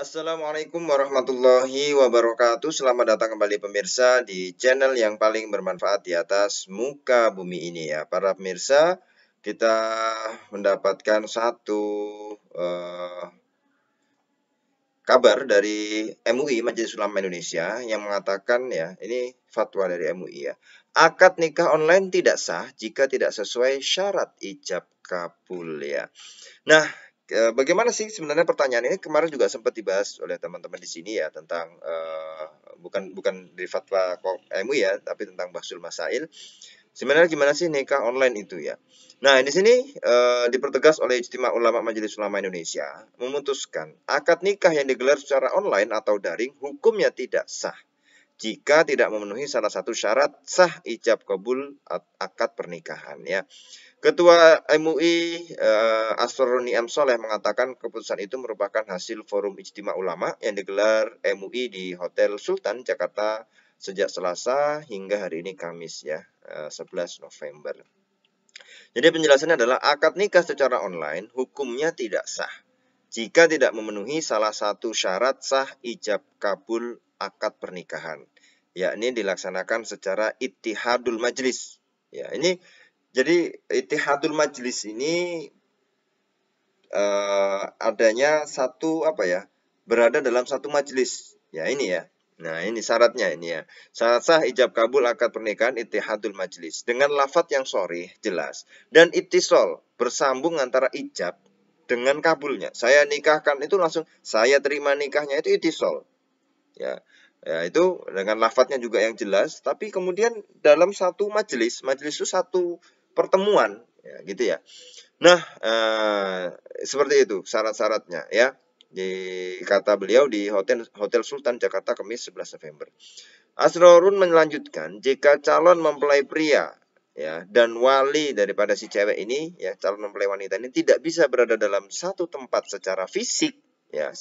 Assalamualaikum warahmatullahi wabarakatuh. Selamat datang kembali pemirsa di channel yang paling bermanfaat di atas muka bumi ini ya. Para pemirsa, kita mendapatkan satu kabar dari MUI Majelis Ulama Indonesia yang mengatakan ya, ini fatwa dari MUI ya. Akad nikah online tidak sah jika tidak sesuai syarat ijab kabul ya. Nah, bagaimana sih sebenarnya pertanyaan ini kemarin juga sempat dibahas oleh teman-teman di sini ya tentang bukan di fatwa MUI ya, tapi tentang Bahsul Masail. Sebenarnya gimana sih nikah online itu ya? Nah, di sini dipertegas oleh Ijtima Ulama Majelis Ulama Indonesia memutuskan akad nikah yang digelar secara online atau daring hukumnya tidak sah jika tidak memenuhi salah satu syarat sah ijab kabul akad pernikahan ya. Ketua MUI Asroruni M. Soleh mengatakan keputusan itu merupakan hasil forum Ijtima Ulama yang digelar MUI di Hotel Sultan Jakarta sejak Selasa hingga hari ini Kamis ya, 11 November. Jadi penjelasannya adalah akad nikah secara online hukumnya tidak sah jika tidak memenuhi salah satu syarat sah ijab kabul akad pernikahan, yakni dilaksanakan secara ittihadul majlis. Ya, ini jadi ittihadul majlis ini adanya satu berada dalam satu majelis. Ya ini ya. Nah ini syaratnya ini ya. Syarat sah ijab kabul akad pernikahan ittihadul majlis dengan lafadz yang sharih jelas dan ittisal bersambung antara ijab dengan kabulnya. Saya nikahkan itu langsung saya terima nikahnya itu ittisal. Ya. Ya itu dengan lafadznya juga yang jelas, tapi kemudian dalam satu majelis itu satu pertemuan, ya gitu ya. Nah, seperti itu syarat-syaratnya ya. Di kata beliau di Hotel Sultan Jakarta Kamis 11 November. Asrorun melanjutkan, jika calon mempelai pria ya dan wali daripada si cewek ini ya, calon mempelai wanita ini tidak bisa berada dalam satu tempat secara fisik ya,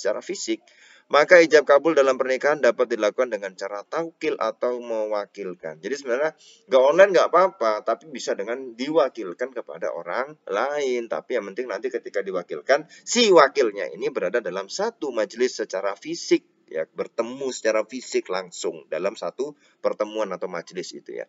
maka ijab kabul dalam pernikahan dapat dilakukan dengan cara taukil atau mewakilkan. Jadi sebenarnya nggak online nggak apa-apa, tapi bisa dengan diwakilkan kepada orang lain. Tapi yang penting nanti ketika diwakilkan, si wakilnya ini berada dalam satu majelis secara fisik, ya bertemu secara fisik langsung dalam satu pertemuan atau majelis itu ya.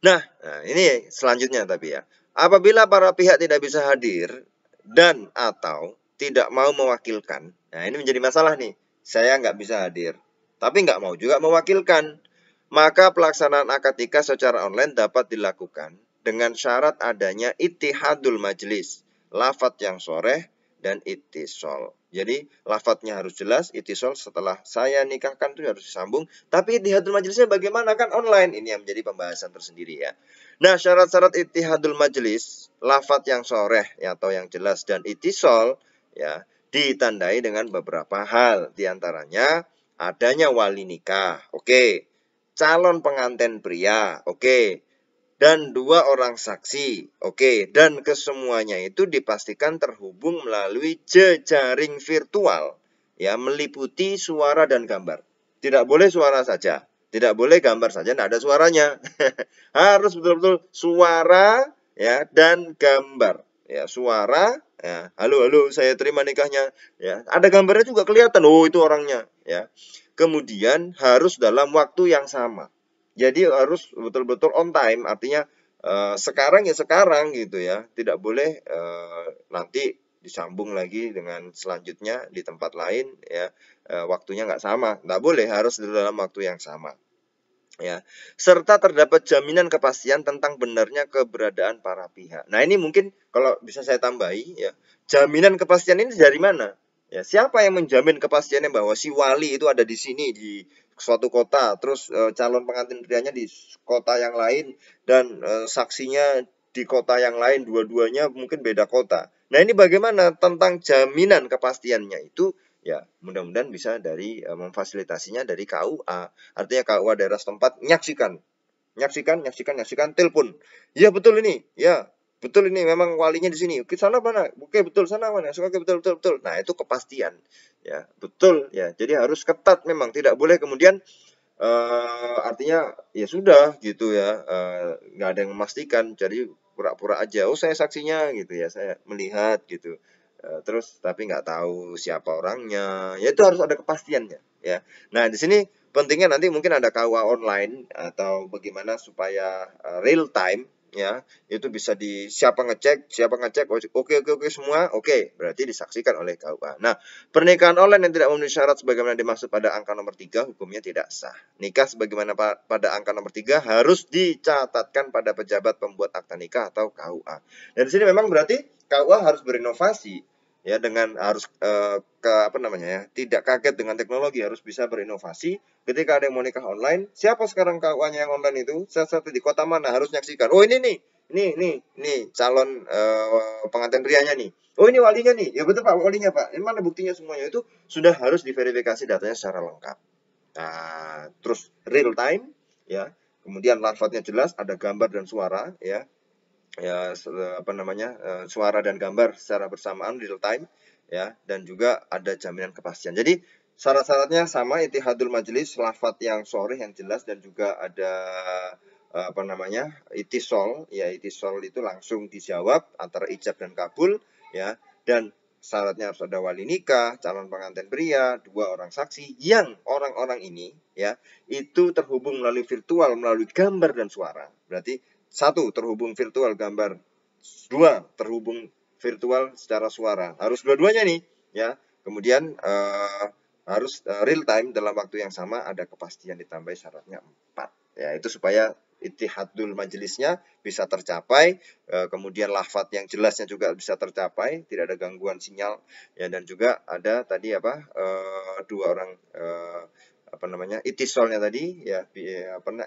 Nah, ini selanjutnya tapi ya. Apabila para pihak tidak bisa hadir dan atau tidak mau mewakilkan, nah ini menjadi masalah nih. Saya nggak bisa hadir, tapi nggak mau juga mewakilkan. Maka pelaksanaan akad nikah secara online dapat dilakukan dengan syarat adanya ittihadul majlis, lafadz yang sharih dan ittisal. Jadi lafadznya harus jelas, ittisal setelah saya nikahkan itu harus disambung. Tapi ittihadul majlisnya bagaimana, kan online? Ini yang menjadi pembahasan tersendiri ya. Nah, syarat-syarat ittihadul majlis, lafadz yang sharih ya, atau yang jelas dan ittisal ya, ditandai dengan beberapa hal. Di antaranya adanya wali nikah, oke. Calon pengantin pria, oke. Dan 2 orang saksi, oke. Dan kesemuanya itu dipastikan terhubung melalui jejaring virtual, ya, meliputi suara dan gambar. Tidak boleh suara saja, tidak boleh gambar saja, tidak ada suaranya. Harus betul-betul suara, ya, dan gambar. Ya, suara, ya, halo, saya terima nikahnya. Ya, ada gambarnya juga kelihatan, oh itu orangnya. Ya, kemudian harus dalam waktu yang sama. Jadi harus betul-betul on time, artinya sekarang ya sekarang gitu ya, tidak boleh nanti disambung lagi dengan selanjutnya di tempat lain ya, waktunya nggak sama, nggak boleh, harus dalam waktu yang sama. Ya, serta terdapat jaminan kepastian tentang benarnya keberadaan para pihak. Nah ini mungkin kalau bisa saya tambahi ya, jaminan kepastian ini dari mana? Ya, siapa yang menjamin kepastiannya bahwa si wali itu ada di sini di suatu kota, terus calon pengantin prianya di kota yang lain dan saksinya di kota yang lain, dua-duanya mungkin beda kota. Nah ini bagaimana tentang jaminan kepastiannya itu? Ya, mudah-mudahan bisa dari memfasilitasinya dari KUA. Artinya KUA daerah setempat nyaksikan, telepon. Ya betul ini, ya betul ini memang walinya di sini. Oke sana mana? Oke betul sana mana? Oke betul. Nah itu kepastian, ya betul ya. Jadi harus ketat memang, tidak boleh kemudian artinya ya sudah gitu ya, nggak ada yang memastikan. Jadi pura-pura aja. Oh saya saksinya gitu ya, saya melihat gitu. terus tapi nggak tahu siapa orangnya, ya itu harus ada kepastiannya ya. Nah di sini pentingnya nanti mungkin ada KUA online atau bagaimana supaya real time ya, itu bisa siapa ngecek, oke semua oke, berarti disaksikan oleh KUA. Nah, pernikahan online yang tidak memenuhi syarat sebagaimana dimaksud pada angka nomor 3 hukumnya tidak sah. Nikah sebagaimana pada angka nomor 3 harus dicatatkan pada pejabat pembuat akta nikah atau KUA. Dan di sini memang berarti KUA harus berinovasi ya, dengan harus tidak kaget dengan teknologi, harus bisa berinovasi. Ketika ada yang mau nikah online, siapa sekarang KUA-nya yang online itu? Satu di kota mana harus nyaksikan. Oh ini nih, ini calon pengantin prianya nih. Oh ini walinya nih, ya betul Pak, walinya Pak. Ini mana buktinya semuanya? Itu sudah harus diverifikasi datanya secara lengkap. Nah, terus real time ya. Kemudian lafadznya jelas, ada gambar dan suara ya. Suara dan gambar secara bersamaan real time ya, dan juga ada jaminan kepastian. Jadi syarat-syaratnya sama, ittihadul majelis, lafadz yang sharih yang jelas, dan juga ada itisol ya. Itisol itu langsung dijawab antara ijab dan kabul ya, dan syaratnya harus ada wali nikah, calon pengantin pria, 2 orang saksi, yang orang-orang ini ya itu terhubung melalui virtual, melalui gambar dan suara. Berarti 1 terhubung virtual gambar, 2 terhubung virtual secara suara. Harus dua-duanya nih ya. Kemudian harus real time dalam waktu yang sama, ada kepastian, ditambah syaratnya 4 ya. Itu supaya ittihadul majelisnya bisa tercapai, kemudian lafadz yang jelasnya juga bisa tercapai, tidak ada gangguan sinyal ya, dan juga ada tadi 2 orang itisolnya tadi ya,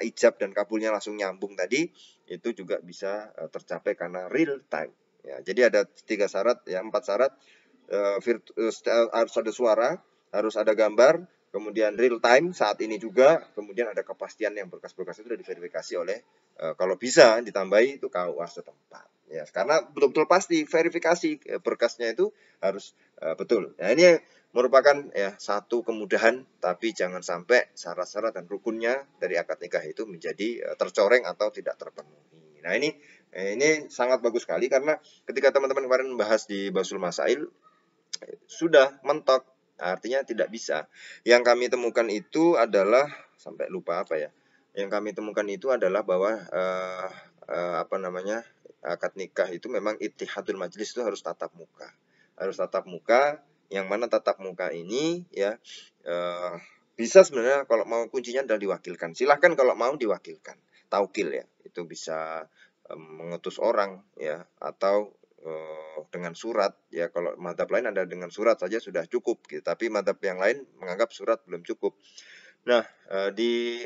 ijab dan kabulnya langsung nyambung tadi, itu juga bisa tercapai karena real time ya. Jadi ada 3 syarat ya, 4 syarat, harus ada suara, harus ada gambar, kemudian real time saat ini juga, kemudian ada kepastian yang berkas-berkas itu sudah diverifikasi oleh kalau bisa ditambahi itu KUA setempat ya, karena betul-betul pasti verifikasi berkasnya itu harus betul. Nah ini merupakan ya satu kemudahan, tapi jangan sampai syarat-syarat dan rukunnya dari akad nikah itu menjadi tercoreng atau tidak terpenuhi. Nah ini sangat bagus sekali, karena ketika teman-teman kemarin membahas di Basul Masail sudah mentok, artinya tidak bisa. Yang kami temukan itu adalah, sampai lupa apa ya, yang kami temukan itu adalah bahwa akad nikah itu memang ittihadul majelis itu harus tatap muka. Harus tatap muka, yang mana tatap muka ini ya bisa sebenarnya kalau mau, kuncinya adalah diwakilkan. Silahkan kalau mau diwakilkan, taukil ya, itu bisa mengutus orang ya, atau dengan surat ya. Kalau madhab lain ada dengan surat saja sudah cukup gitu, tapi madhab yang lain menganggap surat belum cukup. Nah di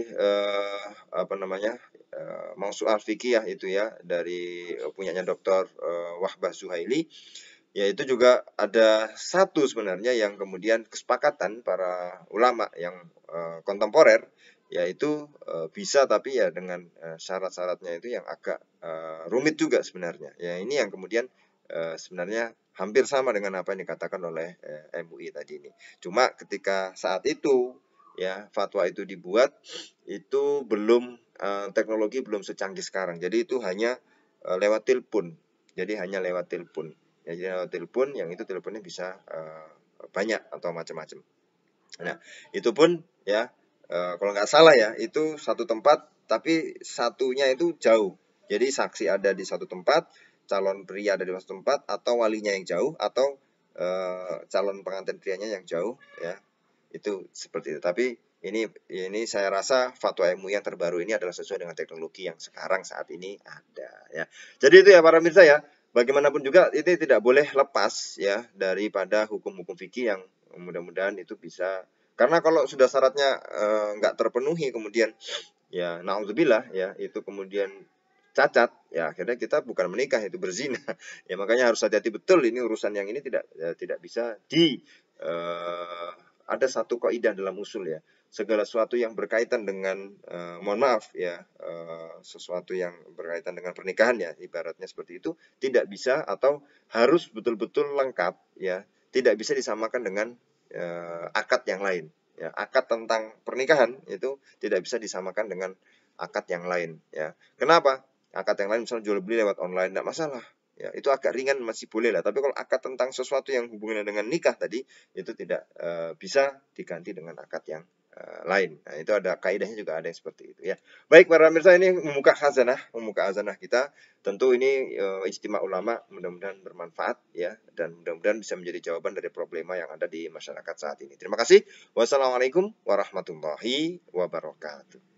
Mausu'al Fiqhiyah itu ya, dari punyanya Dr. Wahbah Zuhaili, yaitu juga ada satu sebenarnya yang kemudian kesepakatan para ulama yang kontemporer, yaitu bisa, tapi ya dengan syarat-syaratnya itu yang agak rumit juga sebenarnya ya. Ini yang kemudian sebenarnya hampir sama dengan apa yang dikatakan oleh MUI tadi ini. Cuma ketika saat itu ya fatwa itu dibuat, itu belum teknologi belum secanggih sekarang. Jadi itu hanya lewat telepon. Jadi hanya lewat telepon. Ya, jadi lewat telepon, yang itu teleponnya bisa banyak atau macam-macam. Nah, itu pun ya kalau nggak salah ya, itu satu tempat, tapi satunya itu jauh. Jadi saksi ada di satu tempat, calon pria ada di satu tempat, atau walinya yang jauh, atau calon pengantin prianya yang jauh ya. Itu seperti itu. Tapi ini saya rasa fatwa MUI yang terbaru ini adalah sesuai dengan teknologi yang sekarang saat ini ada ya. Jadi itu ya para pemirsa ya. Bagaimanapun juga ini tidak boleh lepas ya daripada hukum-hukum fikih yang mudah-mudahan itu bisa, karena kalau sudah syaratnya nggak terpenuhi, kemudian ya naudzubillah ya, itu kemudian cacat ya, akhirnya kita bukan menikah, itu berzina ya. Makanya harus hati-hati betul, ini urusan yang ini tidak bisa ada satu kaidah dalam usul ya, segala sesuatu yang berkaitan dengan mohon maaf ya, sesuatu yang berkaitan dengan pernikahan ya, ibaratnya seperti itu, tidak bisa atau harus betul-betul lengkap ya, tidak bisa disamakan dengan akad yang lain ya. Akad tentang pernikahan itu tidak bisa disamakan dengan akad yang lain ya. Kenapa? Akad yang lain misalnya jual beli lewat online, tidak masalah ya itu agak ringan masih boleh lah. Tapi kalau akad tentang sesuatu yang hubungannya dengan nikah tadi, itu tidak bisa diganti dengan akad yang lain. Nah, itu ada kaidahnya juga ada yang seperti itu ya. Baik para pemirsa, ini membuka khazanah kita. Tentu ini ijtima ulama, mudah-mudahan bermanfaat ya, dan mudah-mudahan bisa menjadi jawaban dari problema yang ada di masyarakat saat ini. Terima kasih. Wassalamualaikum warahmatullahi wabarakatuh.